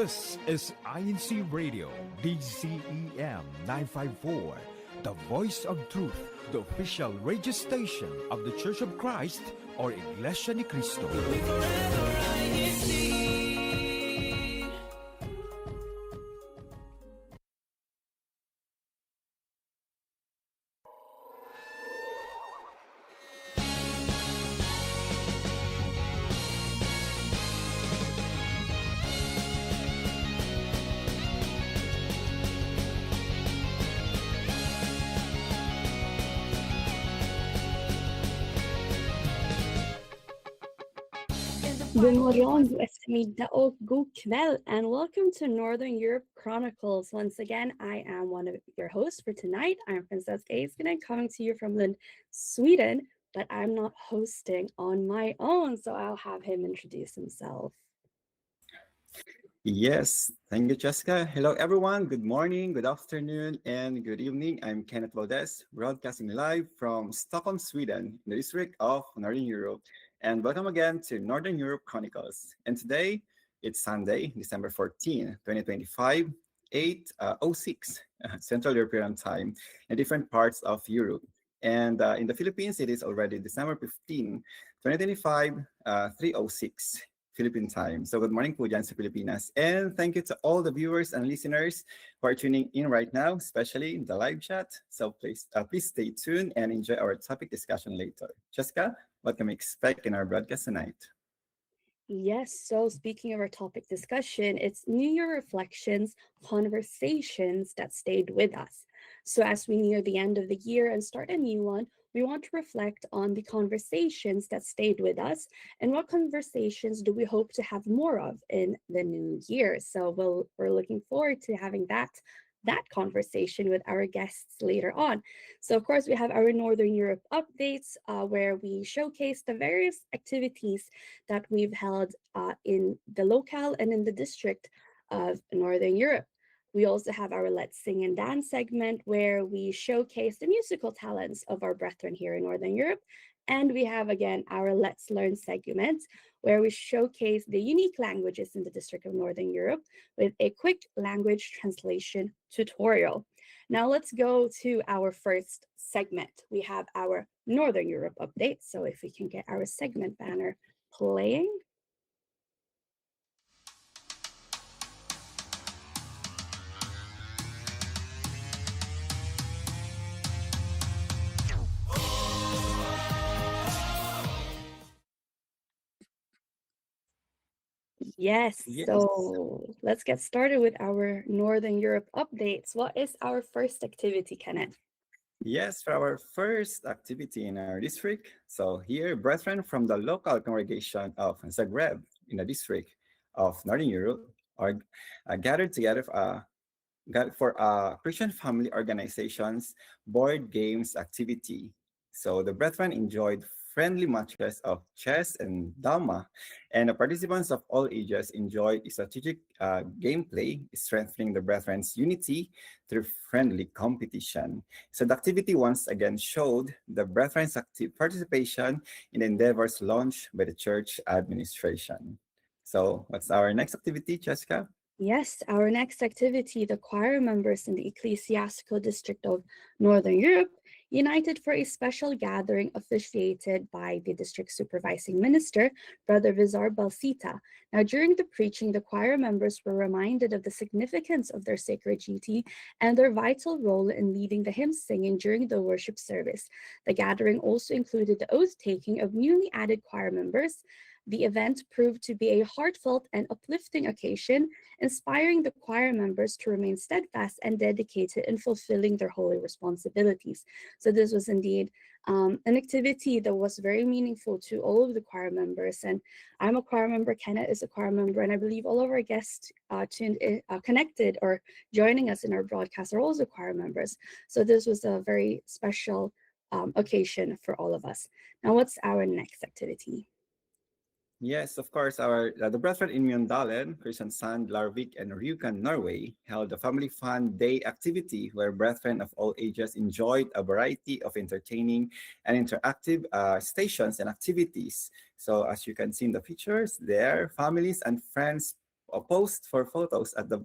This is INCRadio, DCEM 954, the voice of truth, the official radio station of the Church of Christ or Iglesia ni Cristo. God morgon, god eftermiddag och god kväll, and welcome to Northern Europe Chronicles. Once again, I am one of your hosts for tonight. I'm Princess Aiskinen, coming to you from Lund, Sweden, but I'm not hosting on my own, so I'll have him introduce himself. Yes, thank you, Jessica. Hello, everyone. Good morning, good afternoon, and good evening. I'm Kenneth Valdez, broadcasting live from Stockholm, Sweden, in the district of Northern Europe. And welcome again to Northern Europe Chronicles. And today, it's Sunday, December 14, 2025, 8:06 Central European Time in different parts of Europe. And in the Philippines, it is already December 15, 2025, 3:06 Philippine time. So good morning po dyan sa Pilipinas. And thank you to all the viewers and listeners who are tuning in right now, especially in the live chat. So please stay tuned and enjoy our topic discussion later. Jessica, what can we expect in our broadcast tonight? Yes, so speaking of our topic discussion, it's New Year reflections, conversations that stayed with us. So as we near the end of the year and start a new one, we want to reflect on the conversations that stayed with us and what conversations do we hope to have more of in the new year. So we're looking forward to having that conversation with our guests later on. So of course we have our Northern Europe updates where we showcase the various activities that we've held in the locale and in the district of Northern Europe. We also have our Let's Sing and Dance segment where we showcase the musical talents of our brethren here in Northern Europe. And we have again our Let's Learn segment where we showcase the unique languages in the district of Northern Europe with a quick language translation tutorial. Now let's go to our first segment. We have our Northern Europe update. So if we can get our segment banner playing. Yes, so let's get started with our Northern Europe updates. What is our first activity, Kenneth? Yes, for our first activity in our district. So here, brethren from the local congregation of Zagreb in the district of Northern Europe are gathered together for a Christian family organization's board games activity. So the brethren enjoyed friendly matches of chess and dama, and the participants of all ages enjoyed strategic gameplay, strengthening the brethren's unity through friendly competition. So the activity once again showed the brethren's active participation in the endeavors launched by the church administration. So what's our next activity, Jessica? Yes, our next activity, the choir members in the ecclesiastical district of Northern Europe united for a special gathering officiated by the district supervising minister, Brother Vizar Balsita. Now, during the preaching, the choir members were reminded of the significance of their sacred duty and their vital role in leading the hymn singing during the worship service. The gathering also included the oath-taking of newly added choir members. The event proved to be a heartfelt and uplifting occasion, inspiring the choir members to remain steadfast and dedicated in fulfilling their holy responsibilities. So this was indeed an activity that was very meaningful to all of the choir members. And I'm a choir member, Kenneth is a choir member, and I believe all of our guests connected or joining us in our broadcast are also choir members. So this was a very special occasion for all of us. Now, what's our next activity? Yes, of course. The brethren in Mjøndalen, Kristiansand, Larvik, and Rjukan, Norway, held a family fun day activity where brethren of all ages enjoyed a variety of entertaining and interactive stations and activities. So as you can see in the pictures there, families and friends posed for photos at the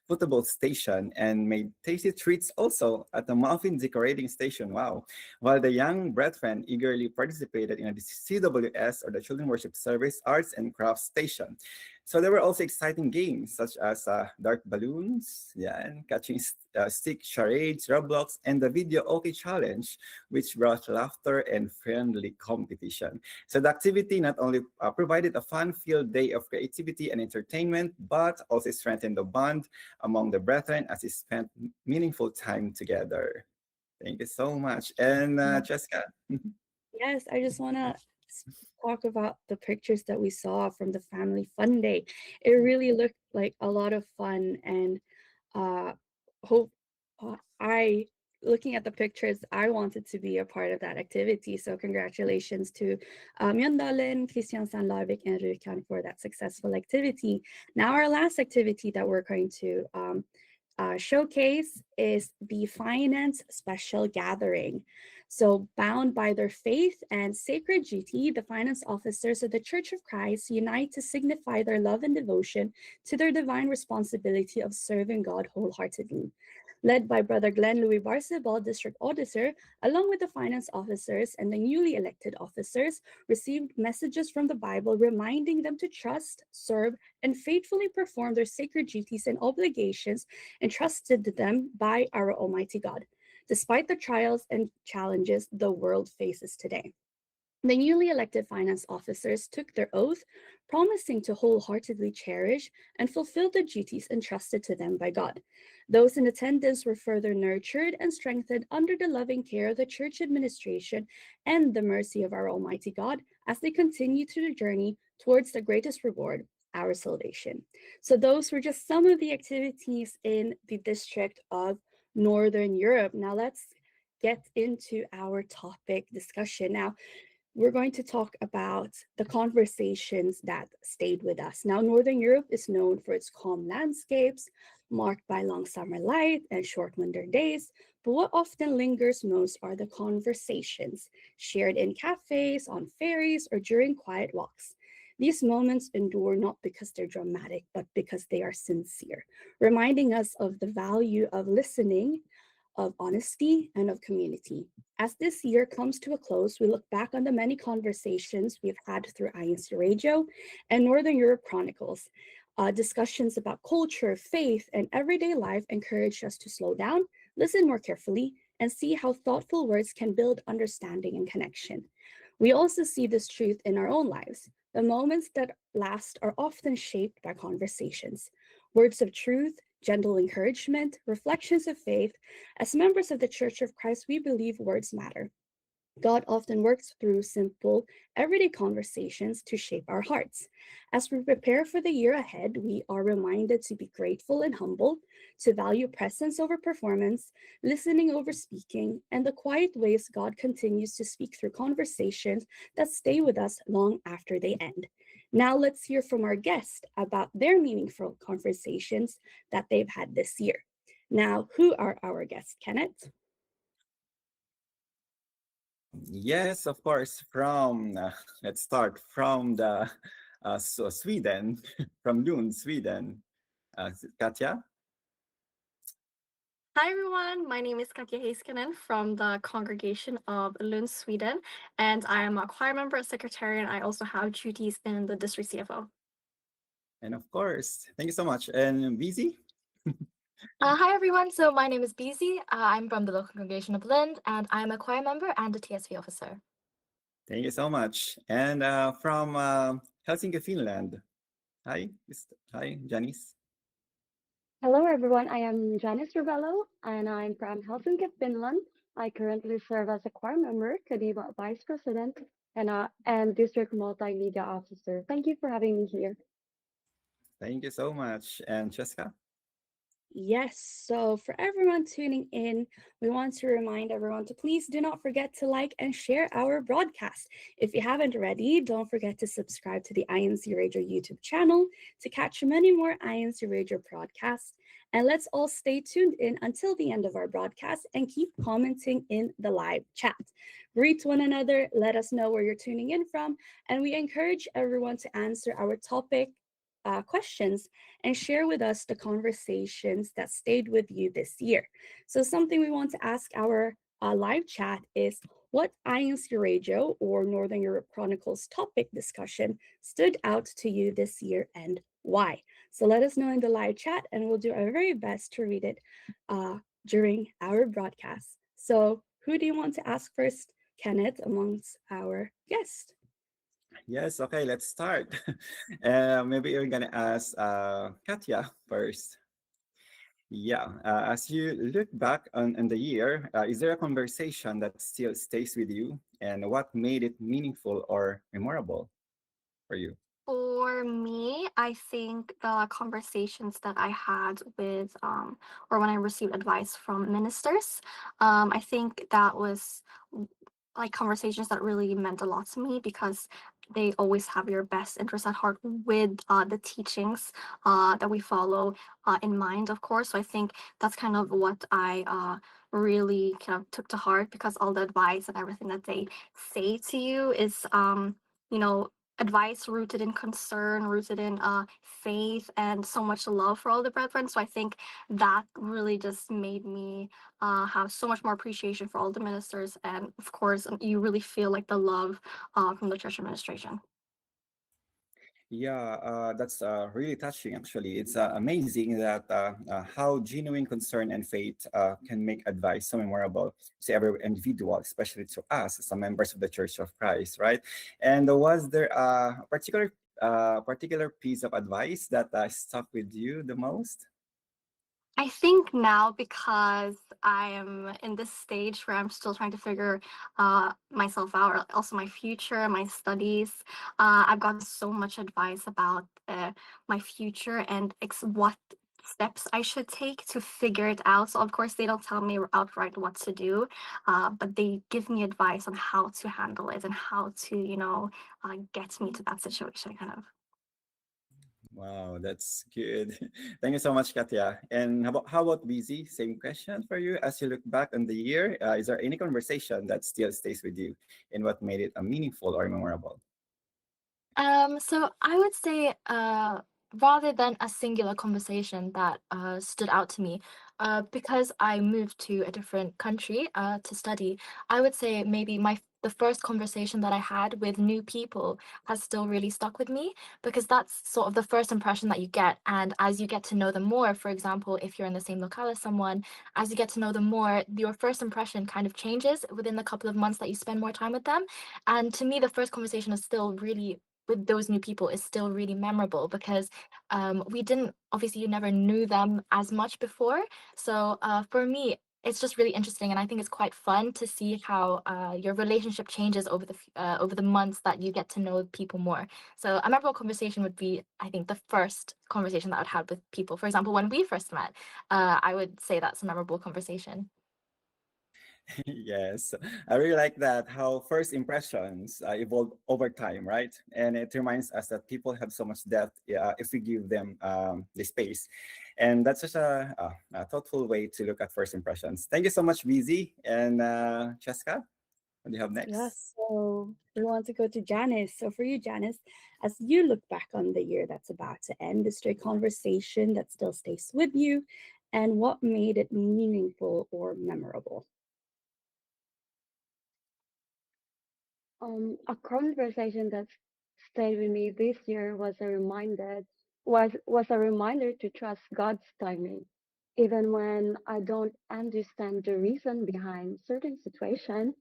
football station and made tasty treats also at the muffin decorating station. Wow. While the young brethren eagerly participated in the CWS, or the Children Worship Service, Arts and Crafts Station. So there were also exciting games such as dart balloons, yeah, and catching stick charades, Roblox, and the video OK challenge, which brought laughter and friendly competition. So the activity not only provided a fun-filled day of creativity and entertainment, but also strengthened the bond among the brethren as they spent meaningful time together. Thank you so much. And Jessica. Yes, I just want to talk about the pictures that we saw from the Family Fun Day. It really looked like a lot of fun, and uh, hope I looking at the pictures, I wanted to be a part of that activity. So congratulations to Mjøndalen, Kristiansand, Larvik, and Rjukan for that successful activity. Now our last activity that we're going to showcase is the Finance Special Gathering. So bound by their faith and sacred duty, the finance officers of the Church of Christ unite to signify their love and devotion to their divine responsibility of serving God wholeheartedly. Led by Brother Glenn Louis Barsebal, District Auditor, along with the finance officers and the newly elected officers, received messages from the Bible reminding them to trust, serve, and faithfully perform their sacred duties and obligations entrusted to them by our Almighty God, despite the trials and challenges the world faces today. The newly elected finance officers took their oath, promising to wholeheartedly cherish and fulfill the duties entrusted to them by God. Those in attendance were further nurtured and strengthened under the loving care of the church administration and the mercy of our Almighty God as they continue to the journey towards the greatest reward, our salvation. So those were just some of the activities in the District of Northern Europe. Now let's get into our topic discussion. Now, we're going to talk about the conversations that stayed with us. Now, Northern Europe is known for its calm landscapes, marked by long summer light and short winter days. But what often lingers most are the conversations shared in cafes, on ferries, or during quiet walks. These moments endure not because they're dramatic, but because they are sincere, reminding us of the value of listening, of honesty, and of community. As this year comes to a close, we look back on the many conversations we've had through INCRadio and Northern Europe Chronicles. Discussions about culture, faith, and everyday life encourage us to slow down, listen more carefully, and see how thoughtful words can build understanding and connection. We also see this truth in our own lives. The moments that last are often shaped by conversations. Words of truth, gentle encouragement, reflections of faith. As members of the Church of Christ, we believe words matter. God often works through simple, everyday conversations to shape our hearts. As we prepare for the year ahead, we are reminded to be grateful and humble, to value presence over performance, listening over speaking, and the quiet ways God continues to speak through conversations that stay with us long after they end. Now let's hear from our guests about their meaningful conversations that they've had this year. Now, who are our guests, Kenneth? Yes, of course. From let's start from the Sweden, from Lund, Sweden. Katja. Hi everyone, my name is Katja Heiskanen from the Congregation of Lund, Sweden, and I am a choir member and secretary, and I also have duties in the district CFO. And of course, thank you so much. And BZ. Hi everyone, so my name is Beezy. I'm from the local congregation of Lund, and I'm a choir member and a TSV officer. Thank you so much. And from Helsinki, Finland. Hi, hi, Janice. Hello, everyone. I am Janice Ravello, and I'm from Helsinki, Finland. I currently serve as a choir member, Kadima Vice President, and District Multimedia Officer. Thank you for having me here. Thank you so much. And Jessica? Yes, so for everyone tuning in, we want to remind everyone to please do not forget to like and share our broadcast. If you haven't already, don't forget to subscribe to the INCRadio YouTube channel to catch many more INCRadio broadcasts. And let's all stay tuned in until the end of our broadcast and keep commenting in the live chat. Greet one another, let us know where you're tuning in from, and we encourage everyone to answer our topic questions and share with us the conversations that stayed with you this year. So, something we want to ask our live chat is what INCRadio or Northern Europe Chronicles topic discussion stood out to you this year and why? So, let us know in the live chat and we'll do our very best to read it during our broadcast. So, who do you want to ask first, Kenneth, amongst our guests? Yes, okay, let's start. Maybe you're gonna ask Katya first. Yeah, as you look back on the year, is there a conversation that still stays with you, and what made it meaningful or memorable for you? For me, I think the conversations that I had with, or when I received advice from ministers, I think that was like conversations that really meant a lot to me because they always have your best interest at heart with the teachings that we follow in mind, of course. So I think that's kind of what I really kind of took to heart because all the advice and everything that they say to you is, you know, advice rooted in concern, rooted in faith, and so much love for all the brethren. So I think that really just made me have so much more appreciation for all the ministers, and of course, you really feel like the love from the church administration. Yeah, that's really touching, actually. It's amazing that how genuine concern and faith can make advice so memorable to every individual, especially to us as members of the Church of Christ, right? And was there a particular piece of advice that stuck with you the most? I think now because I am in this stage where I'm still trying to figure myself out, or also my future, my studies, I've gotten so much advice about my future and what steps I should take to figure it out. So of course they don't tell me outright what to do, but they give me advice on how to handle it and how to, get me to that situation kind of. Wow, that's good. Thank you so much, Katya. And how about Busy? Same question for you. As you look back on the year, is there any conversation that still stays with you, and what made it a meaningful or memorable? So I would say, rather than a singular conversation that stood out to me, because I moved to a different country to study, I would say maybe the first conversation that I had with new people has still really stuck with me because that's sort of the first impression that you get. And as you get to know them more, for example, if you're in the same locale as someone, as you get to know them more, your first impression kind of changes within the couple of months that you spend more time with them. And to me, the first conversation is still really with those new people is still really memorable because we didn't obviously you never knew them as much before. So for me, it's just really interesting, and I think it's quite fun to see how your relationship changes over the months that you get to know people more. So a memorable conversation would be, I think, the first conversation that I'd had with people. For example, when we first met, I would say that's a memorable conversation. Yes, I really like that how first impressions evolve over time, right? And it reminds us that people have so much depth if we give them the space. And that's such a thoughtful way to look at first impressions. Thank you so much, BZ. And Cheska, what do you have next? Yes, so we want to go to Janice. So for you, Janice, as you look back on the year that's about to end, is there a conversation that still stays with you, and what made it meaningful or memorable? A conversation that stayed with me this year was a reminder to trust God's timing, even when I don't understand the reason behind certain situation.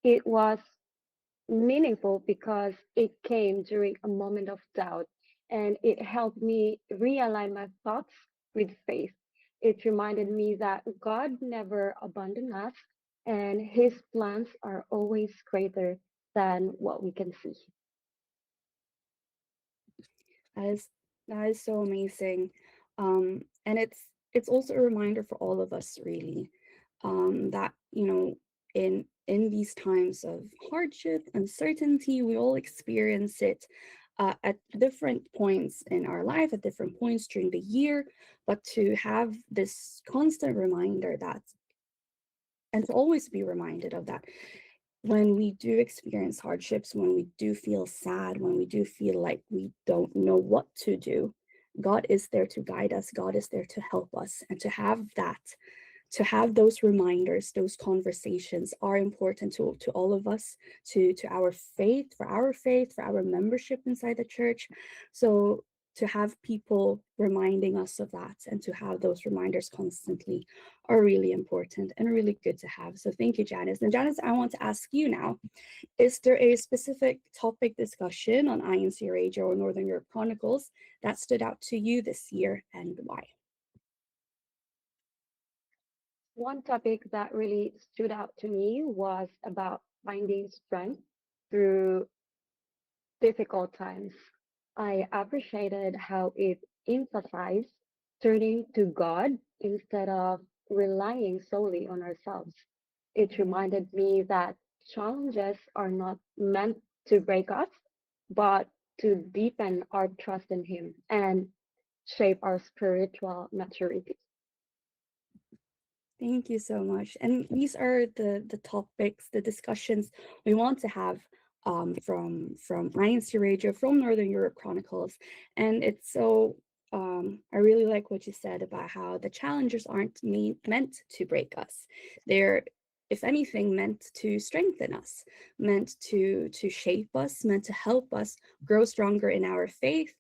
It was meaningful because it came during a moment of doubt, and it helped me realign my thoughts with faith. It reminded me that God never abandoned us, and his plans are always greater than what we can see. That is that is so amazing, and it's also a reminder for all of us, really, that in these times of hardship, uncertainty, we all experience it at different points in our life, at different points during the year, but to have this constant reminder that, and to always be reminded of that, when we do experience hardships, when we do feel sad, when we do feel like we don't know what to do, God is there to guide us. God is there to help us. And to have those reminders, those conversations are important to all of us, to our faith, for our membership inside the church. So to have people reminding us of that and to have those reminders constantly are really important and really good to have. So thank you, Janice. And Janice, I want to ask you now, is there a specific topic discussion on INCRadio or Northern Europe Chronicles that stood out to you this year and why? One topic that really stood out to me was about finding strength through difficult times. I appreciated how it emphasized turning to God instead of relying solely on ourselves. It reminded me that challenges are not meant to break us, but to deepen our trust in Him and shape our spiritual maturity. Thank you so much. And these are the topics, the discussions we want to have from INC Radio, from Northern Europe Chronicles. And it's so I really like what you said about how the challenges aren't meant to break us. They're, if anything, meant to strengthen us, meant to shape us, meant to help us grow stronger in our faith,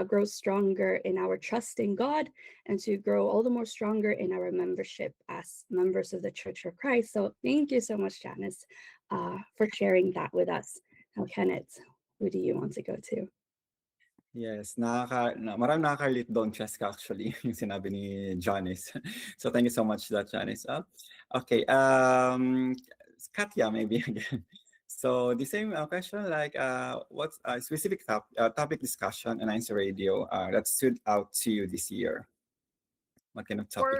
grow stronger in our trust in God, and to grow all the more stronger in our membership as members of the Church of Christ. So thank you so much, Janice, for sharing that with us. Now, Kenneth, who do you want to go to? Yes, maraming nakaka-relate doon, Cheska, actually, yung sinabi ni Janice. So thank you so much for that, Janice. Okay, Katya, maybe again. So the same question, like what's a specific topic discussion on INC Radio that stood out to you this year? What kind of topic?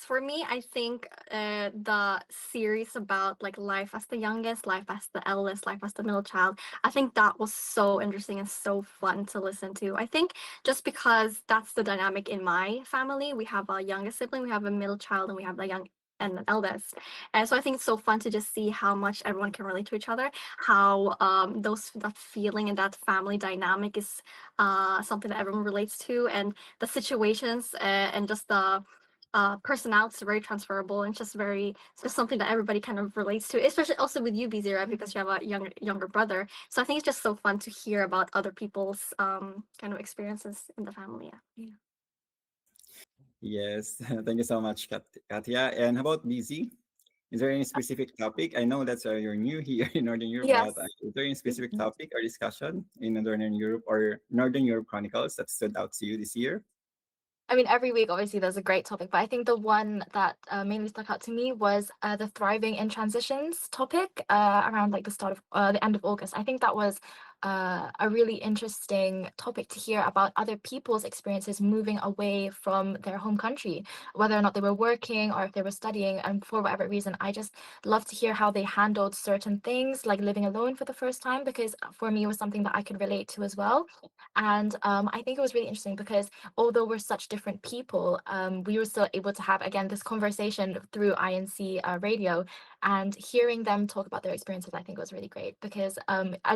For me, I think the series about like life as the youngest, life as the eldest, life as the middle child, I think that was so interesting and so fun to listen to. I think just because that's the dynamic in my family. We have a youngest sibling, we have a middle child, and we have the young and an eldest. And so I think it's so fun to just see how much everyone can relate to each other, how that feeling and that family dynamic is something that everyone relates to, and the situations and just the personalities are very transferable, and it's just something that everybody kind of relates to, especially also with you, BZ, right? Because you have a younger brother. So I think it's just so fun to hear about other people's kind of experiences in the family. Yeah. Yes, thank you so much, Katya. And how about BZ? Is there any specific topic? I know that you're new here in Northern Europe, Yes. but is there any specific topic or discussion in Northern Europe or Northern Europe Chronicles that stood out to you this year? I mean, every week, obviously, there's a great topic, but I think the one that mainly stuck out to me was the thriving in transitions topic around like the end of August. I think that was a really interesting topic to hear about other people's experiences moving away from their home country, whether or not they were working or if they were studying. And for whatever reason, I just love to hear how they handled certain things, like living alone for the first time, because for me, it was something that I could relate to as well. And I think it was really interesting because although we're such different people, we were still able to have, again, this conversation through INC radio, and hearing them talk about their experiences, I think was really great because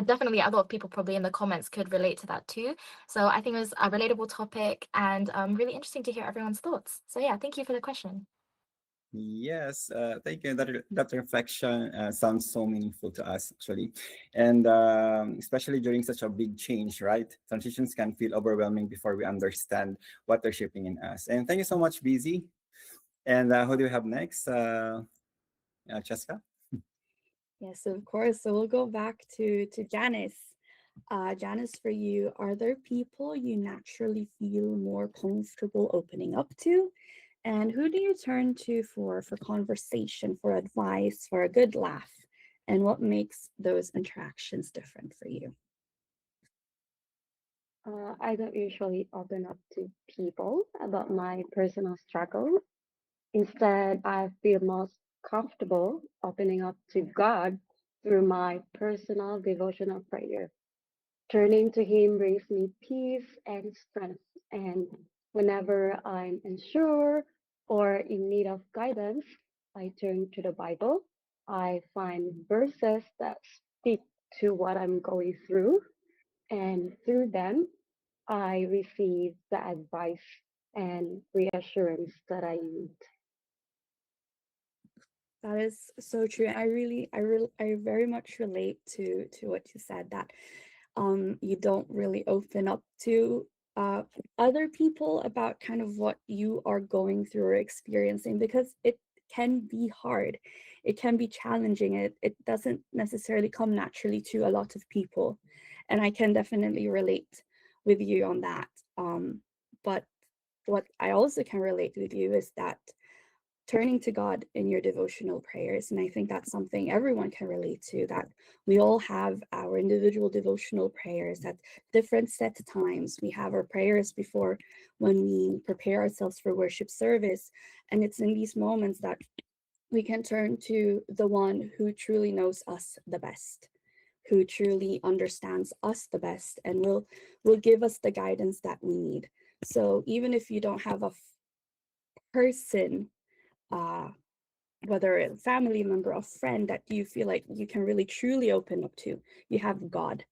definitely a lot of people probably in the comments could relate to that too. So I think it was a relatable topic and really interesting to hear everyone's thoughts. So yeah, thank you for the question. Yes, thank you. That reflection sounds so meaningful to us, actually. And especially during such a big change, right? Transitions can feel overwhelming before we understand what they're shaping in us. And thank you so much, BZ. And who do we have next? Cheska? Yes, of course. So we'll go back to Janice. Janice, for you, are there people you naturally feel more comfortable opening up to? And who do you turn to for conversation, for advice, for a good laugh? And what makes those interactions different for you? I don't usually open up to people about my personal struggles. Instead, I feel most comfortable opening up to God through my personal devotional prayer. Turning to Him brings me peace and strength. And whenever I'm unsure or in need of guidance, I turn to the Bible I find verses that speak to what I'm going through, and through them, I receive the advice and reassurance that I need. That is so true. And I very much relate to what you said, that you don't really open up to other people about kind of what you are going through or experiencing, because it can be hard. It can be challenging. It doesn't necessarily come naturally to a lot of people. And I can definitely relate with you on that. But what I also can relate with you is that turning to God in your devotional prayers. And I think that's something everyone can relate to, that we all have our individual devotional prayers at different set times. We have our prayers before, when we prepare ourselves for worship service. And it's in these moments that we can turn to the one who truly knows us the best, who truly understands us the best, and will give us the guidance that we need. So even if you don't have a person, uh, whether a family member, a friend that you feel like you can really truly open up to, you have God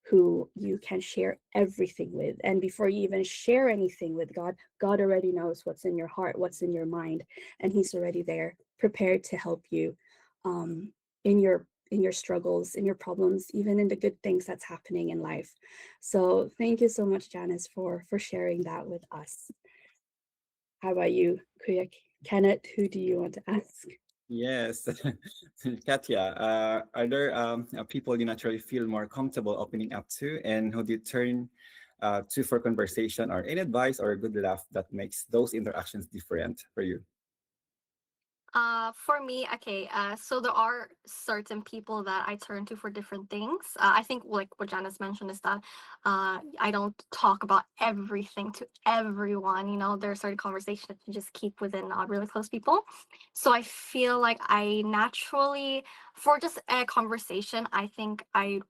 who you can share everything with. And before you even share anything with God, God already knows what's in your heart, what's in your mind, and He's already there, prepared to help you in your struggles, in your problems, even in the good things that's happening in life. So thank you so much, Janice, for sharing that with us. How about you, Kuya? Kenneth, who do you want to ask? Yes, Katya, are there people you naturally feel more comfortable opening up to, and who do you turn to for conversation or any advice or a good laugh that makes those interactions different for you? For me, okay, so there are certain people that I turn to for different things. I think like what Janice mentioned is that I don't talk about everything to everyone. You know, there are certain conversations that you just keep within really close people. So I feel like I naturally, for just a conversation, I think I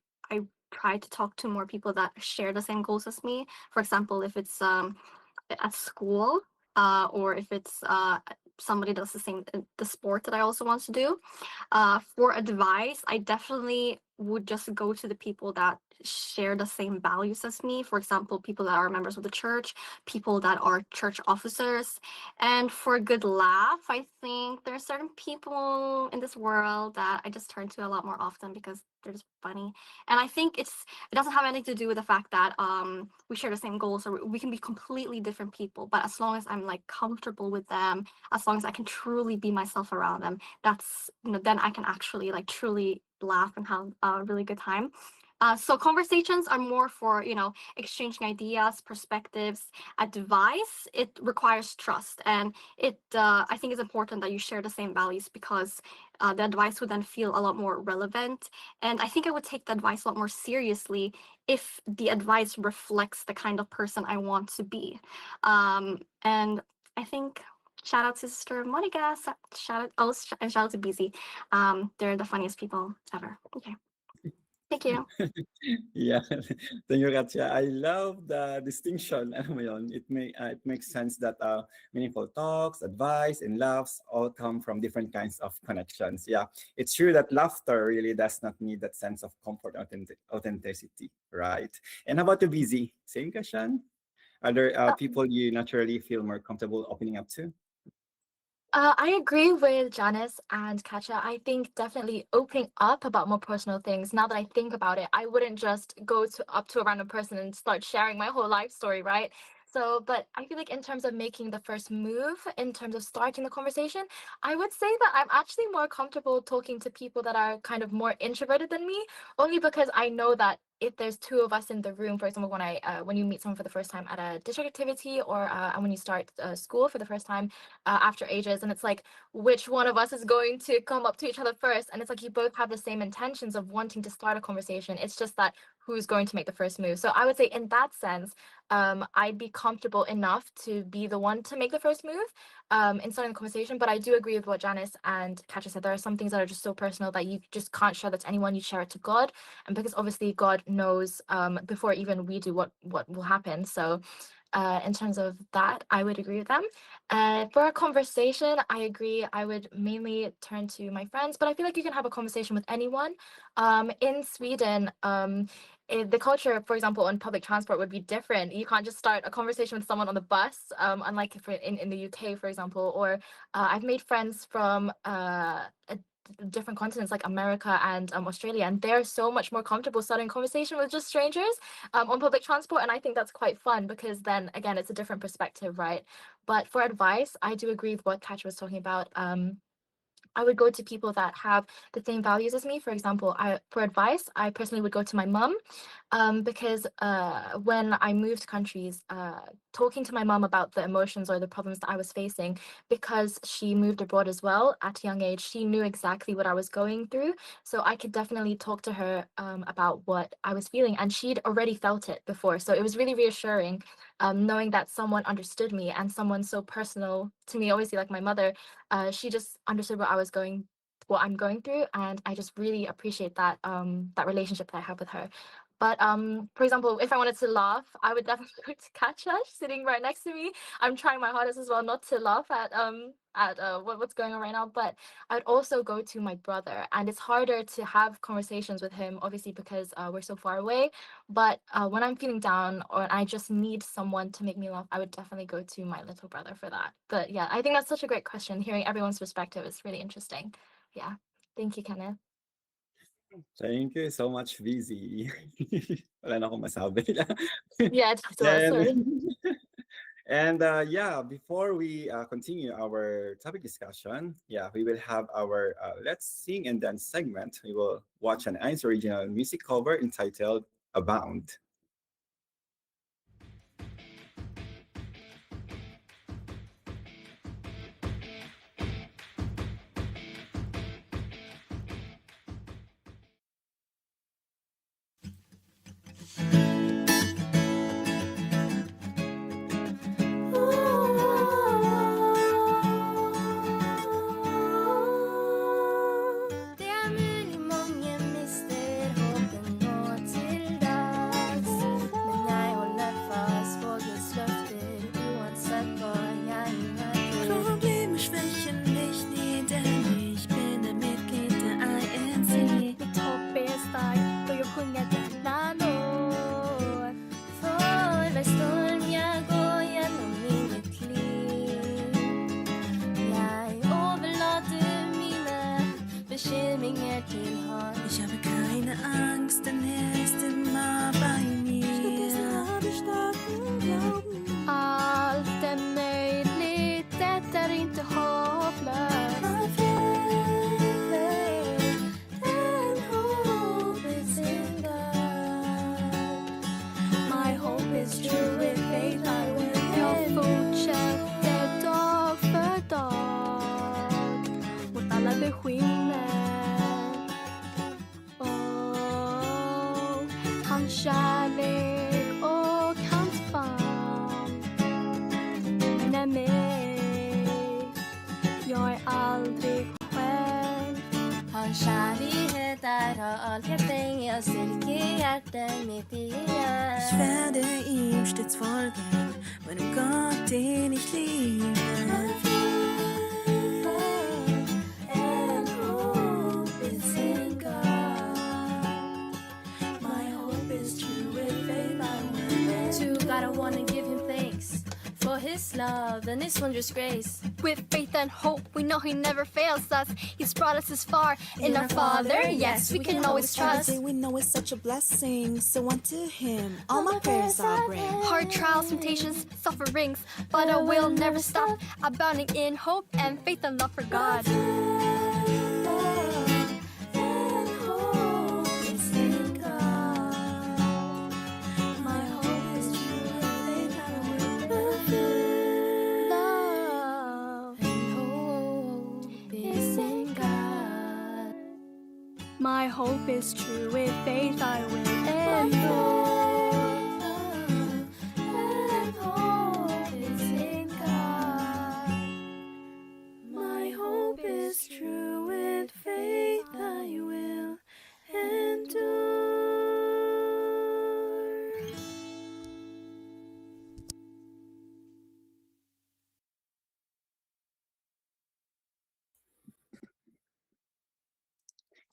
try to talk to more people that share the same goals as me. For example, if it's at school, or if it's somebody does the same the sport that I also want to do. For advice, I definitely would just go to the people that share the same values as me. For example, people that are members of the church, people that are church officers. And for a good laugh, I think there are certain people in this world that I just turn to a lot more often because they're just funny. And I think it doesn't have anything to do with the fact that we share the same goals, or we can be completely different people. But as long as I'm like comfortable with them, as long as I can truly be myself around them, that's, you know, then I can actually like truly laugh and have a really good time. So conversations are more for, you know, exchanging ideas, perspectives, advice. It requires trust, and it I think it's important that you share the same values, because the advice would then feel a lot more relevant. And I think I would take the advice a lot more seriously if the advice reflects the kind of person I want to be. And I think shout out to Sister Monica, and shout out to BZ. They're the funniest people ever. Okay, thank you. Yeah, thank you, Katya. I love the distinction. Alam mo yun, it makes sense that meaningful talks, advice, and laughs all come from different kinds of connections. Yeah, it's true that laughter really does not need that sense of comfort, authenticity, right? And how about the busy? Same question. Are there people you naturally feel more comfortable opening up to? I agree with Janice and Katja. I think definitely opening up about more personal things. Now that I think about it, I wouldn't just go up to a random person and start sharing my whole life story, right? So, but I feel like in terms of making the first move, in terms of starting the conversation, I would say that I'm actually more comfortable talking to people that are kind of more introverted than me, only because I know that if there's two of us in the room, for example, when you meet someone for the first time at a district activity, or and when you start school for the first time after ages, and it's like which one of us is going to come up to each other first, and it's like you both have the same intentions of wanting to start a conversation. It's just that who's going to make the first move. So I would say in that sense, I'd be comfortable enough to be the one to make the first move in starting the conversation. But I do agree with what Janice and Katja said. There are some things that are just so personal that you just can't share that to anyone. You share it to God, and because obviously God knows before even we do what will happen. So in terms of that, I would agree with them. For a conversation, I agree. I would mainly turn to my friends, but I feel like you can have a conversation with anyone. In Sweden, the culture, for example, on public transport would be different. You can't just start a conversation with someone on the bus, unlike if in the UK, for example. Or I've made friends from different continents like America and Australia, and they're so much more comfortable starting conversation with just strangers on public transport. And I think that's quite fun because then again, it's a different perspective, right? But for advice, I do agree with what Katja was talking about. I would go to people that have the same values as me. For example, for advice, I personally would go to my mom, because when I moved countries, talking to my mom about the emotions or the problems that I was facing, because she moved abroad as well at a young age, she knew exactly what I was going through. So I could definitely talk to her about what I was feeling, and she'd already felt it before. So it was really reassuring, knowing that someone understood me, and someone so personal to me, obviously like my mother, she just understood what I'm going through, and I just really appreciate that that relationship that I have with her. But for example, if I wanted to laugh, I would definitely go to Katja sitting right next to me. I'm trying my hardest as well not to laugh at what's going on right now, but I would also go to my brother, and it's harder to have conversations with him, obviously, because we're so far away. But when I'm feeling down or I just need someone to make me laugh, I would definitely go to my little brother for that. But yeah, I think that's such a great question. Hearing everyone's perspective is really interesting. Yeah. Thank you, Kenneth. Thank you so much, VZ. Wala na akong masabi. Yeah, sorry. And yeah, before we continue our topic discussion, yeah, we will have our Let's Sing and Dance segment. We will watch an INCRadio original music cover entitled Abound. Ich habe keine Angst, denn er ist immer bei mir. Allt är möjligt, det är inte hopplöst. My faith and hope is in God. My hope is true, with faith I will. Jag fortsätter dag för dag mot alla beskyllningar. Hans kärlek och hans famn med mig. Jag är aldrig själv. Hans kärlighet är allting. Jag styrker hjärtan mitt igen. Ich werde ihm stets folgen, meinem Gott, den ich liebe. God, I want to give him thanks for his love and his wondrous grace. With faith and hope, we know he never fails us. He's brought us this far in our Father. Yes, we can always trust. We know it's such a blessing, so unto him all my prayers I bring. Hard trials, temptations, sufferings, but I will never stop, abounding in hope and faith and love for God. My hope is true, with faith I will endure. And hope is in God. My hope is true, with faith I will endure.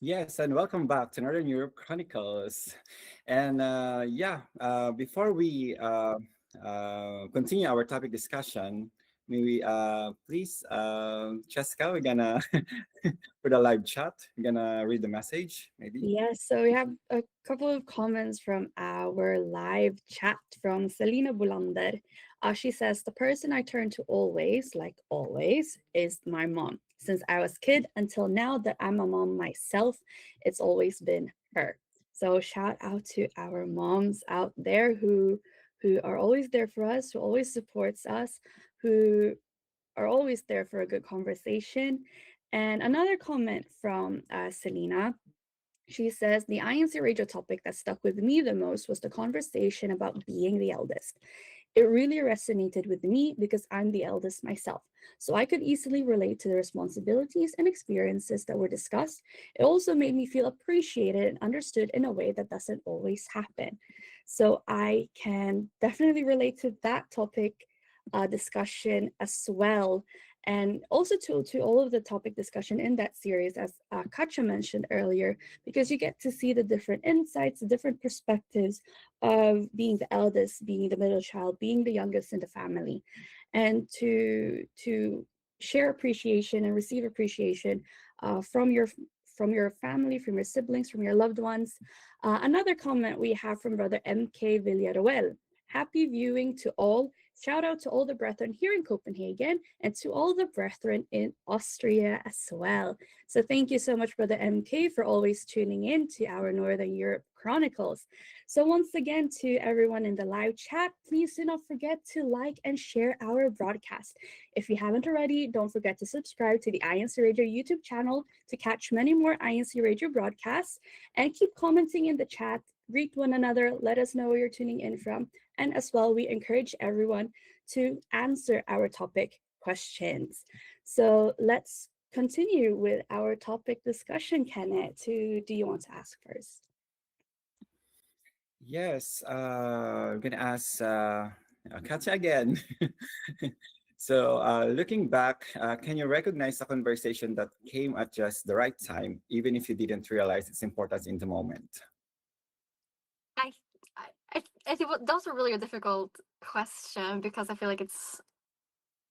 Yes, and welcome back to Northern Europe Chronicles. And before we continue our topic discussion, may we please, Cheska, we're gonna for the live chat, we're gonna read the message, maybe. Yes, so we have a couple of comments from our live chat from Selina Bulander. She says, the person I turn to always, like always, is my mom. Since I was kid until now that I'm a mom myself, it's always been her. So shout out to our moms out there who are always there for us, who always supports us, who are always there for a good conversation. And another comment from Selina. She says, the INCRadio topic that stuck with me the most was the conversation about being the eldest. It really resonated with me because I'm the eldest myself. So I could easily relate to the responsibilities and experiences that were discussed. It also made me feel appreciated and understood in a way that doesn't always happen. So I can definitely relate to that topic discussion as well. And also to all of the topic discussion in that series, as Katja mentioned earlier, because you get to see the different insights, the different perspectives of being the eldest, being the middle child, being the youngest in the family, and to share appreciation and receive appreciation from your family, from your siblings, from your loved ones. Another comment we have from Brother M.K. Villaruel. Happy viewing to all. Shout out to all the brethren here in Copenhagen and to all the brethren in Austria as well. So thank you so much, Brother MK, for always tuning in to our Northern Europe Chronicles. So once again, to everyone in the live chat, please do not forget to like and share our broadcast. If you haven't already, don't forget to subscribe to the INCRadio YouTube channel to catch many more INCRadio broadcasts, and keep commenting in the chat. Greet one another, let us know where you're tuning in from. And as well, we encourage everyone to answer our topic questions. So let's continue with our topic discussion. Kenneth, who do you want to ask first? Yes, I'm gonna ask Katya again. So, looking back, can you recognize a conversation that came at just the right time, even if you didn't realize its importance in the moment? I I think that was a really difficult question because I feel like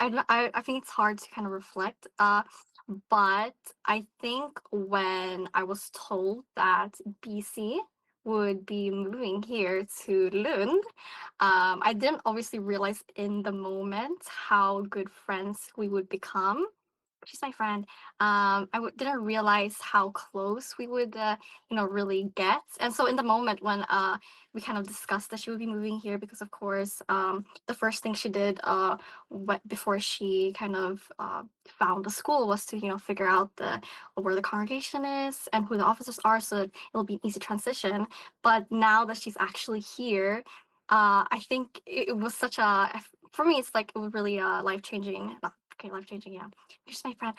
I think it's hard to kind of reflect. But I think when I was told that BC would be moving here to Lund, I didn't obviously realize in the moment how good friends we would become. She's my friend. Didn't realize how close we would, really get. And so in the moment when we kind of discussed that she would be moving here, because of course, the first thing she did before she kind of found the school was to, figure out where the congregation is and who the officers are, so it'll be an easy transition. But now that she's actually here, I think it was such for me, it's like it was really life-changing. Okay, life-changing, yeah. She's my friend.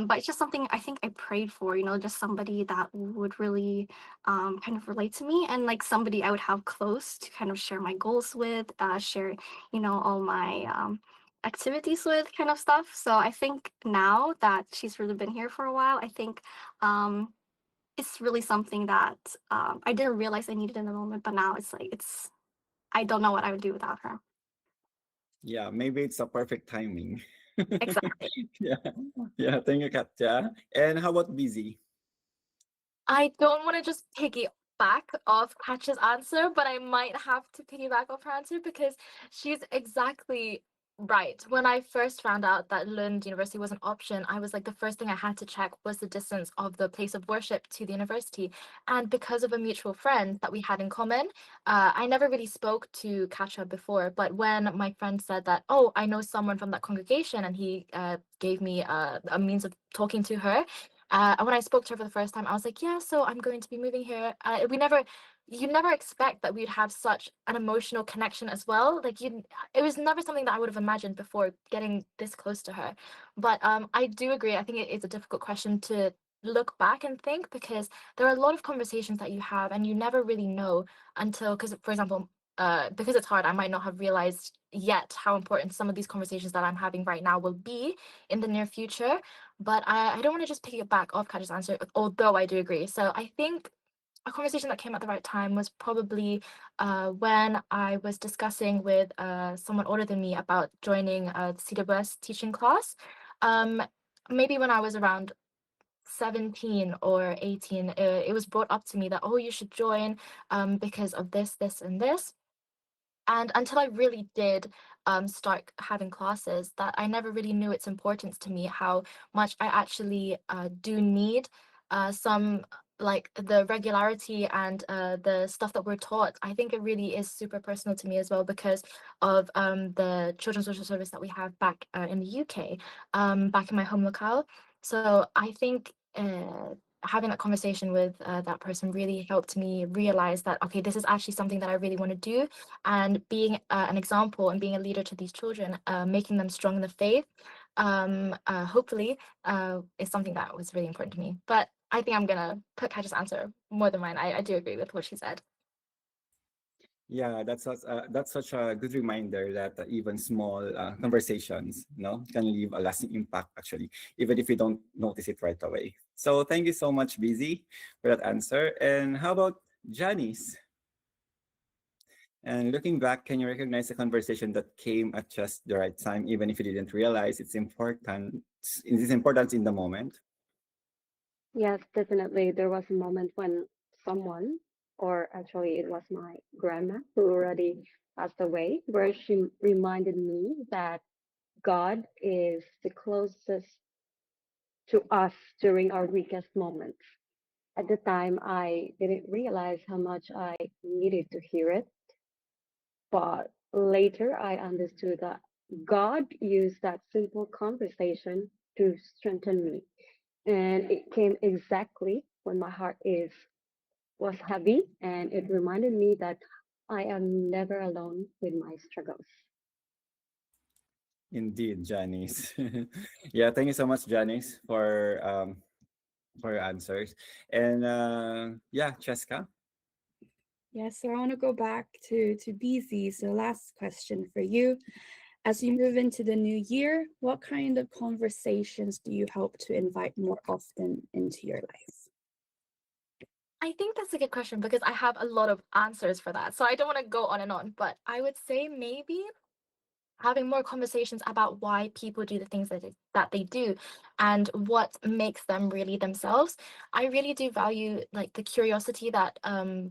But it's just something I think I prayed for, just somebody that would really kind of relate to me, and like somebody I would have close to kind of share my goals with, share, all my activities with, kind of stuff. So I think now that she's really been here for a while, I think it's really something that I didn't realize I needed in the moment, but now it's like, I don't know what I would do without her. Yeah, maybe it's a perfect timing. Exactly. Yeah. Thank you, Katya. And how about Busy? I don't want to just piggyback off Katya's answer, but I might have to piggyback off her answer because she's exactly right. When I first found out that Lund University was an option, I was like, the first thing I had to check was the distance of the place of worship to the university. And because of a mutual friend that we had in common, I never really spoke to Katya before. But when my friend said that, oh, I know someone from that congregation, and he gave me a means of talking to her. And when I spoke to her for the first time, I was like, yeah, so I'm going to be moving here. You never expect that we'd have such an emotional connection as well. Like it was never something that I would have imagined before getting this close to her. But I do agree. I think it is a difficult question to look back and think, because there are a lot of conversations that you have and you never really know until, because for example, because it's hard, I might not have realized yet how important some of these conversations that I'm having right now will be in the near future. But I don't want to just pick it back off Katja's answer, although I do agree. So I think a conversation that came at the right time was probably when I was discussing with someone older than me about joining the CWS teaching class. Maybe when I was around 17 or 18, it was brought up to me that, oh, you should join because of this, this, and this. And until I really did start having classes, that I never really knew its importance to me, how much I actually do need some like the regularity and the stuff that we're taught. I think it really is super personal to me as well because of the children's social service that we have back in the UK, back in my home locale. So I think having that conversation with that person really helped me realize that, okay, this is actually something that I really want to do. And being an example and being a leader to these children, making them strong in the faith, hopefully, is something that was really important to me. But I think I'm going to put Katja's answer more than mine. I do agree with what she said. Yeah, that's such a good reminder that even small conversations, can leave a lasting impact actually, even if you don't notice it right away. So thank you so much, Busy, for that answer. And how about Janice? And looking back, can you recognize a conversation that came at just the right time, even if you didn't realize its importance in the moment? Yes, definitely. There was a moment when someone, or actually it was my grandma who already passed away, where she reminded me that God is the closest to us during our weakest moments. At the time, I didn't realize how much I needed to hear it, but later I understood that God used that simple conversation to strengthen me. And it came exactly when my heart is was heavy, and it reminded me that I am never alone with my struggles. Indeed, Janice. Yeah, thank you so much, Janice, for your answers. And yeah, Cheska. Yes, so I want to go back to BZ. So last question for you. As you move into the new year, what kind of conversations do you hope to invite more often into your life? I think that's a good question because I have a lot of answers for that. So I don't want to go on and on, but I would say maybe having more conversations about why people do the things that they do and what makes them really themselves. I really do value like the curiosity that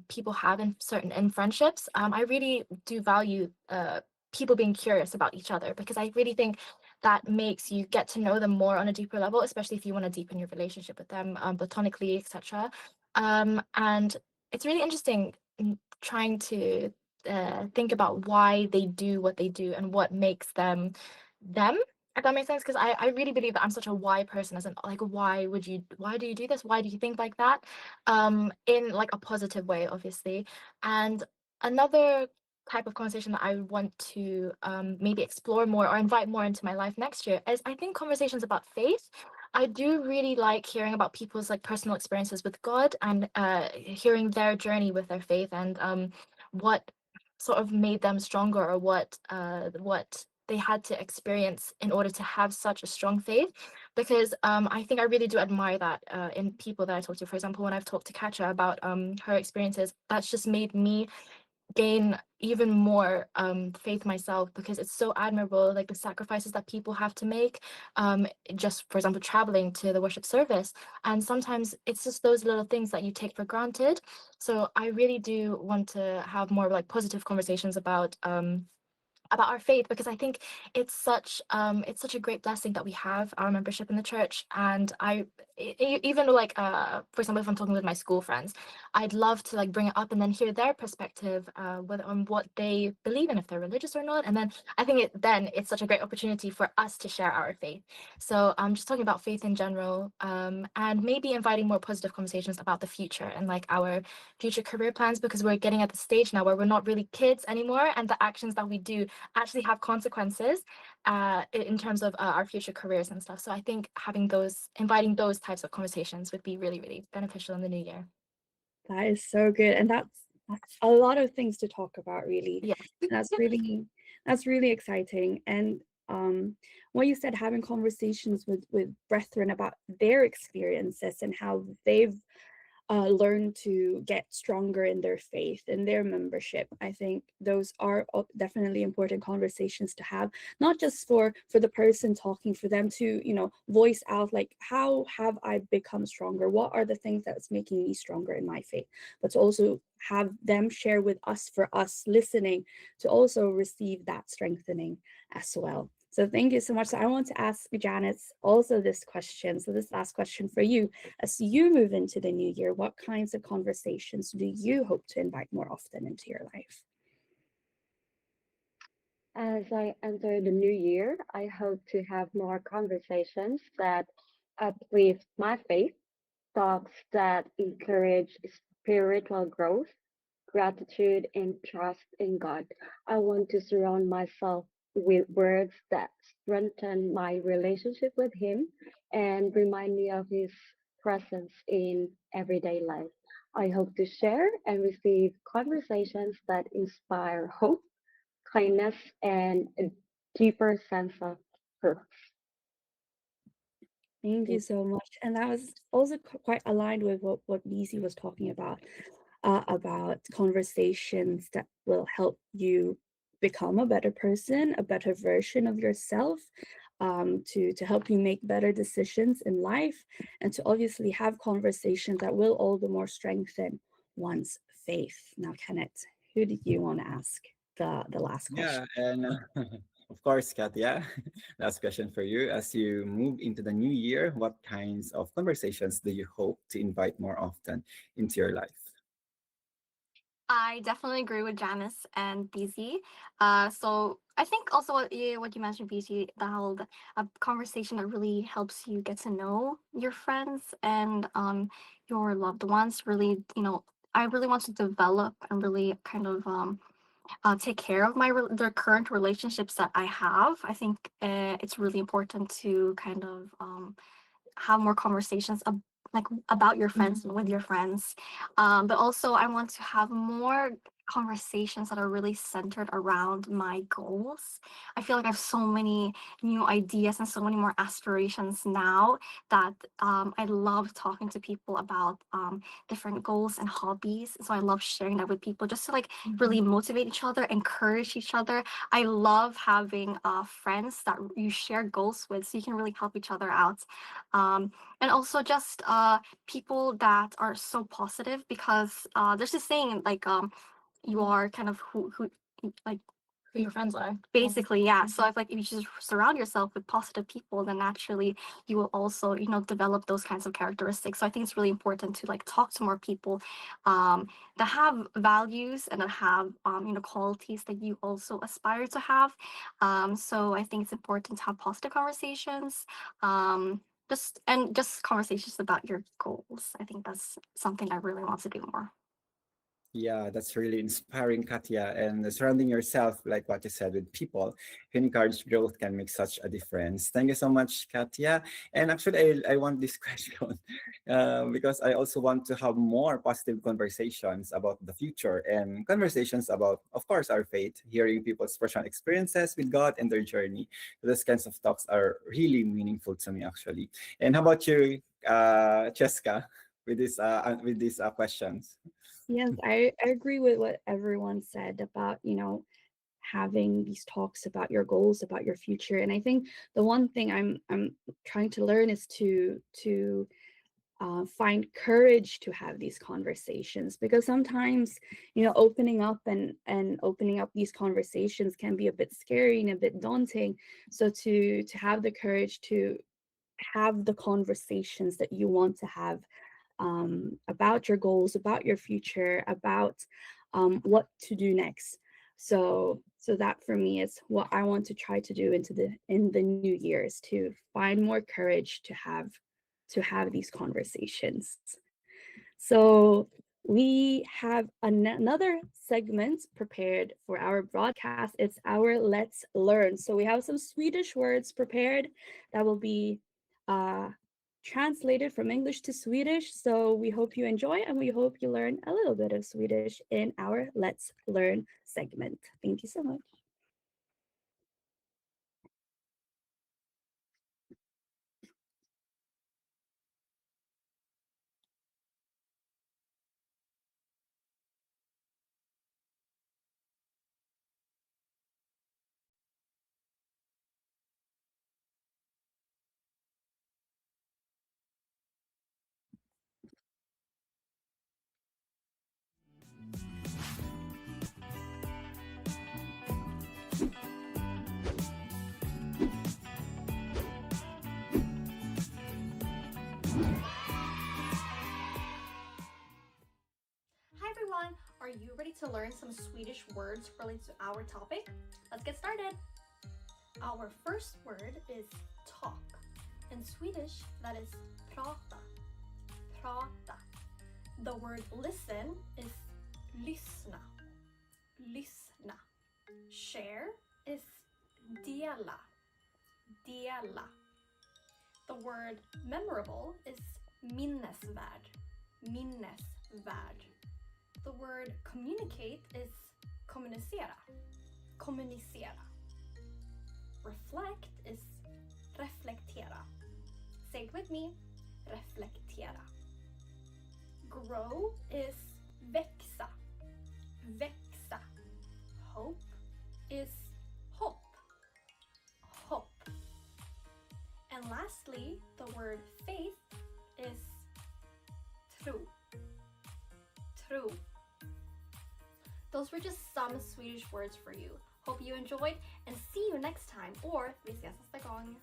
people have in friendships. I really do value people being curious about each other because I really think that makes you get to know them more on a deeper level, especially if you want to deepen your relationship with them platonically, etc. And it's really interesting trying to think about why they do what they do and what makes them them, if that makes sense, because I really believe that I'm such a why person, as in like why do you do this, why do you think like that, in like a positive way, obviously. And another type of conversation that I want to maybe explore more or invite more into my life next year is, I think, conversations about faith. I do really like hearing about people's like personal experiences with God and hearing their journey with their faith and what sort of made them stronger or what they had to experience in order to have such a strong faith, because I think I really do admire that in people that I talk to. For example, when I've talked to Katja about her experiences, that's just made me gain even more faith myself, because it's so admirable, like the sacrifices that people have to make, just for example traveling to the worship service, and sometimes it's just those little things that you take for granted. So I really do want to have more like positive conversations about our faith, because I think it's such a great blessing that we have our membership in the church. And even like for example, if I'm talking with my school friends, I'd love to like bring it up and then hear their perspective whether on what they believe in, if they're religious or not. And then I think it's such a great opportunity for us to share our faith. So I'm just talking about faith in general, and maybe inviting more positive conversations about the future and like our future career plans, because we're getting at the stage now where we're not really kids anymore, and the actions that we do actually have consequences in terms of our future careers and stuff. So I think inviting those types of conversations would be really, really beneficial in the new year. That is so good. And a lot of things to talk about, really. Yes. That's really exciting. And what you said, having conversations with brethren about their experiences and how they've learn to get stronger in their faith and their membership. I think those are definitely important conversations to have, not just for the person talking, for them to, you know, voice out like, how have I become stronger? What are the things that's making me stronger in my faith? But to also have them share with us, for us listening, to also receive that strengthening as well. So thank you so much. So I want to ask Janice also this question. So this last question for you: as you move into the new year, what kinds of conversations do you hope to invite more often into your life? As I enter the new year, I hope to have more conversations that uplift my faith, talks that encourage spiritual growth, gratitude, and trust in God. I want to surround myself with words that strengthen my relationship with Him and remind me of His presence in everyday life. I hope to share and receive conversations that inspire hope, kindness, and a deeper sense of purpose. Thank you so much. And that was also quite aligned with what Lizzie was talking about conversations that will help you become a better person, a better version of yourself, to help you make better decisions in life, and to obviously have conversations that will all the more strengthen one's faith. Now, Kenneth, who did you want to ask the last question? Yeah, and of course, Katya, last question for you. As you move into the new year, what kinds of conversations do you hope to invite more often into your life? I definitely agree with Janice and BZ. So I think also what you mentioned, BZ, the whole conversation that really helps you get to know your friends and your loved ones. Really, I really want to develop and really kind of take care of the current relationships that I have. I think it's really important to kind of have more conversations like about your friends and with your friends, but also I want to have more conversations that are really centered around my goals. I feel like I have so many new ideas and so many more aspirations now that I love talking to people about different goals and hobbies. So I love sharing that with people just to like really motivate each other, encourage each other. I love having friends that you share goals with, so you can really help each other out. And also just people that are so positive, because there's this saying like you are kind of who like Who your friends are. basically, yeah. So I feel like if you just surround yourself with positive people, then naturally you will also develop those kinds of characteristics. So I think it's really important to like talk to more people that have values and that have qualities that you also aspire to have. So I think it's important to have positive conversations, just conversations about your goals. I think that's something I really want to do more. Yeah, that's really inspiring, Katya. And surrounding yourself, like what you said, with people who encourage growth can make such a difference. Thank you so much, Katya. And actually, I want this question because I also want to have more positive conversations about the future and conversations about, of course, our faith, hearing people's personal experiences with God and their journey. Those kinds of talks are really meaningful to me, actually. And how about you, Cheska, with these questions? Yes, I agree with what everyone said about, having these talks about your goals, about your future. And I think the one thing I'm trying to learn is to find courage to have these conversations, because sometimes, opening up and opening up these conversations can be a bit scary and a bit daunting. So to have the courage to have the conversations that you want to have, about your goals, about your future, about what to do next. So that for me is what I want to try to do in the new year, is to find more courage to have these conversations. So we have another segment prepared for our broadcast. It's our Let's Learn. So we have some Swedish words prepared that will be translated from English to Swedish. So we hope you enjoy and we hope you learn a little bit of Swedish in our Let's Learn segment. Thank you so much. Hi everyone, are you ready to learn some Swedish words related to our topic? Let's get started. Our first word is talk. In Swedish, that is prata. Prata. The word listen is lyssna. Lyssna. Share is dela. Dela. The word memorable is minnesvärd. Minnesvärd. The word communicate is kommunicera. Kommunicera. Reflect is reflektera. Say it with me. Reflektera. Grow is växa. Växa. Hope is hopp. Hopp. And lastly, the word faith is tro. Tro. Those were just some Swedish words for you. Hope you enjoyed and see you next time, or vi ses nästa gång.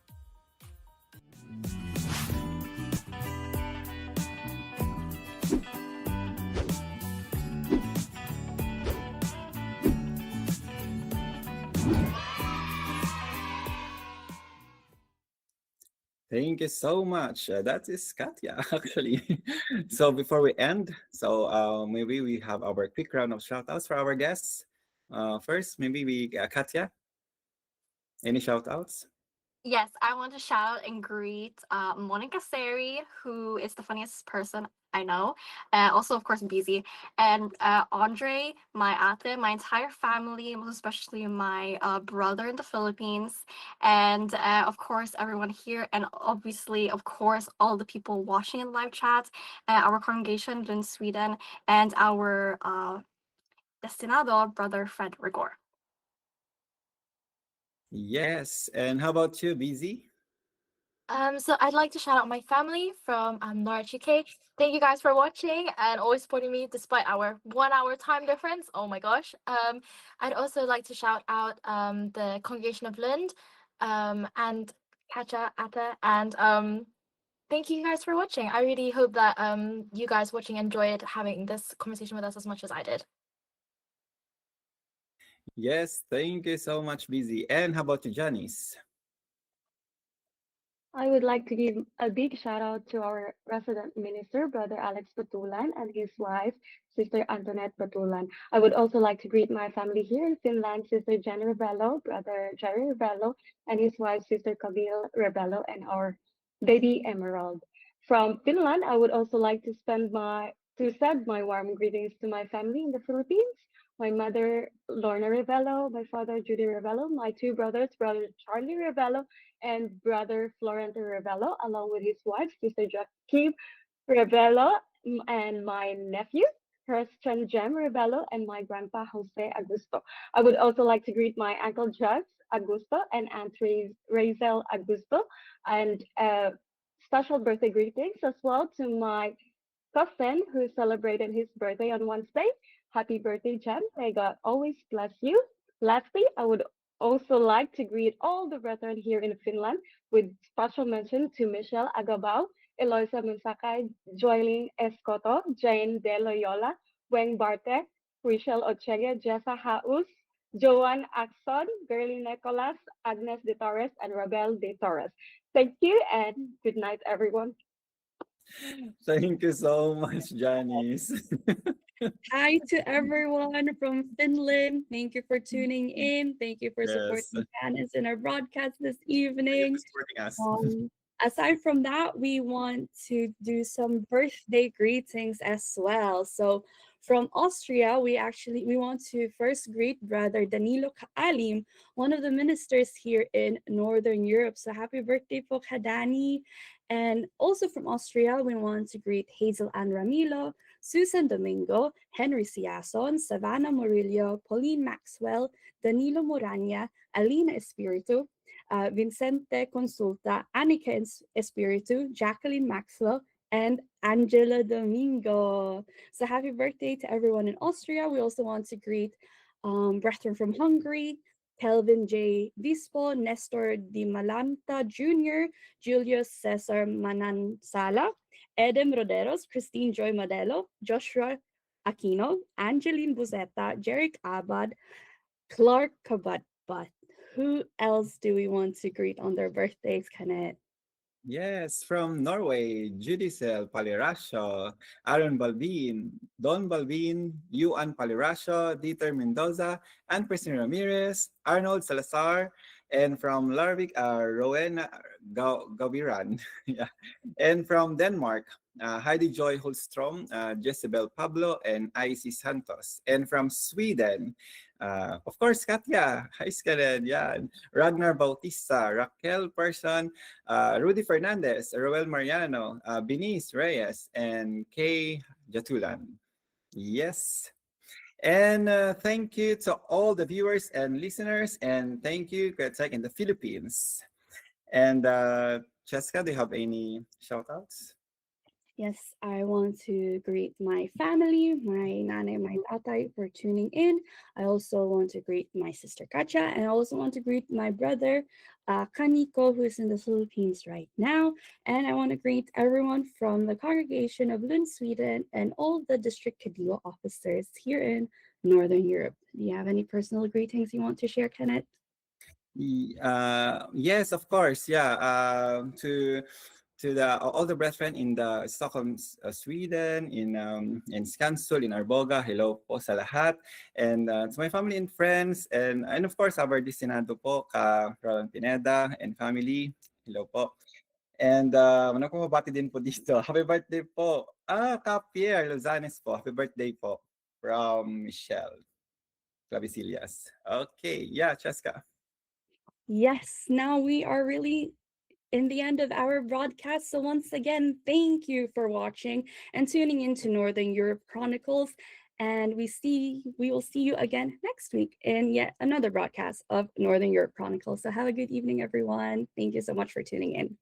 Thank you so much. That is Katya, actually. So before we end, maybe we have our quick round of shout outs for our guests. First, maybe Katya, any shout outs? Yes, I want to shout out and greet Monica Seri, who is the funniest person I know. Also, of course, Busy. And Andre, my ate, my entire family, most especially my brother in the Philippines. And of course, everyone here. And obviously, of course, all the people watching in live chat, our congregation in Sweden, and our destinado, brother Fred Rigor. Yes. And how about you, Busy? So I'd like to shout out my family from Norwich, UK. Thank you guys for watching and always supporting me despite our 1 hour time difference. Oh my gosh. I'd also like to shout out the congregation of Lund and Katja, Atta, and thank you guys for watching. I really hope that you guys watching enjoyed having this conversation with us as much as I did. Yes, thank you so much, Busy. And how about you, Janice? I would like to give a big shout out to our resident minister, Brother Alex Batulan, and his wife, Sister Antoinette Batulan. I would also like to greet my family here in Finland, Sister Jen Rebello, Brother Jerry Rebello, and his wife, Sister Camille Rebello, and our baby Emerald. From Finland, I would also like to send my warm greetings to my family in the Philippines. My mother, Lorna Rebello, my father, Judy Rebello, my two brothers, Brother Charlie Rebello, and brother Florente Rebello, along with his wife, Sister Jackie Rebello, and my nephew, Christian Jem Rebello, and my grandpa, Jose Augusto. I would also like to greet my uncle Judge Augusto and Aunt Razel Augusto, and special birthday greetings as well to my cousin who celebrated his birthday on Wednesday. Happy birthday, Jen. May God always bless you. Lastly, I would also like to greet all the brethren here in Finland with special mention to Michelle Agabao, Eloisa Munsakay, Joylene Escoto, Jane De Loyola, Weng Bartek, Rachel Ochege, Jessa Haus, Joan Axon, Girly Nicolas, Agnes De Torres, and Rabel De Torres. Thank you and good night, everyone. Thank you so much, Janice. Hi to everyone from Finland. Thank you for tuning in. Thank you for Yes. supporting Janice in our broadcast this Thank you evening. for supporting us. Aside from that, we want to do some birthday greetings as well. So from Austria, we want to first greet Brother Danilo Kaalim, one of the ministers here in Northern Europe. So happy birthday po Kadani. And also from Austria, we want to greet Hazel Ann Ramilo, Susan Domingo, Henry Siason, Savannah Murillo, Pauline Maxwell, Danilo Morania, Alina Espiritu, Vincente Consulta, Annika Espiritu, Jacqueline Maxwell, and Angela Domingo. So happy birthday to everyone in Austria. We also want to greet brethren from Hungary, Kelvin J. Dispo, Nestor Di Malanta Jr., Julius Cesar Manansala, Edem Roderos, Christine Joy Modelo, Joshua Aquino, Angeline Buzeta, Jeric Abad, Clark Kabatbat. Who else do we want to greet on their birthdays, Kenneth? Yes, from Norway, Judicel Palirasio, Aaron Balbin, Don Balbin, Yuan Palirasio, Dieter Mendoza, Ann Christine Ramirez, Arnold Salazar, and from Larvik, Rowena Gaviran. Yeah. And from Denmark, Heidi Joy Holstrom, Jezebel Pablo, and IC Santos. And from Sweden, of course, Katya. Hi, Skelen. Yeah. Ragnar Bautista, Raquel Person, Rudy Fernandez, Roel Mariano, Benice Reyes, and Kay Jatulan. Yes. And thank you to all the viewers and listeners. And thank you, Gretek in the Philippines. And Jessica, do you have any shout outs? Yes, I want to greet my family, my nana, my tatay for tuning in. I also want to greet my sister Katja, and I also want to greet my brother Kaniko, who is in the Philippines right now. And I want to greet everyone from the congregation of Lund, Sweden, and all the district Kadiwa officers here in Northern Europe. Do you have any personal greetings you want to share, Kenneth? Yes, of course. Yeah. To the all the brethren in the Stockholm, Sweden, in Skansul, in Arboga, hello po sa lahat. And to my family and friends, and of course our destinado po, ka Roland Pineda and family, hello po. And ano ko mabati din po dito. Happy birthday po. Ka Pierre Lozanes po. Happy birthday po from Michelle Clavicilias. Okay, yeah, Cheska. Yes, now we are really in the end of our broadcast. So once again, thank you for watching and tuning into Northern Europe Chronicles. And we will see you again next week in yet another broadcast of Northern Europe Chronicles. So have a good evening, everyone. Thank you so much for tuning in.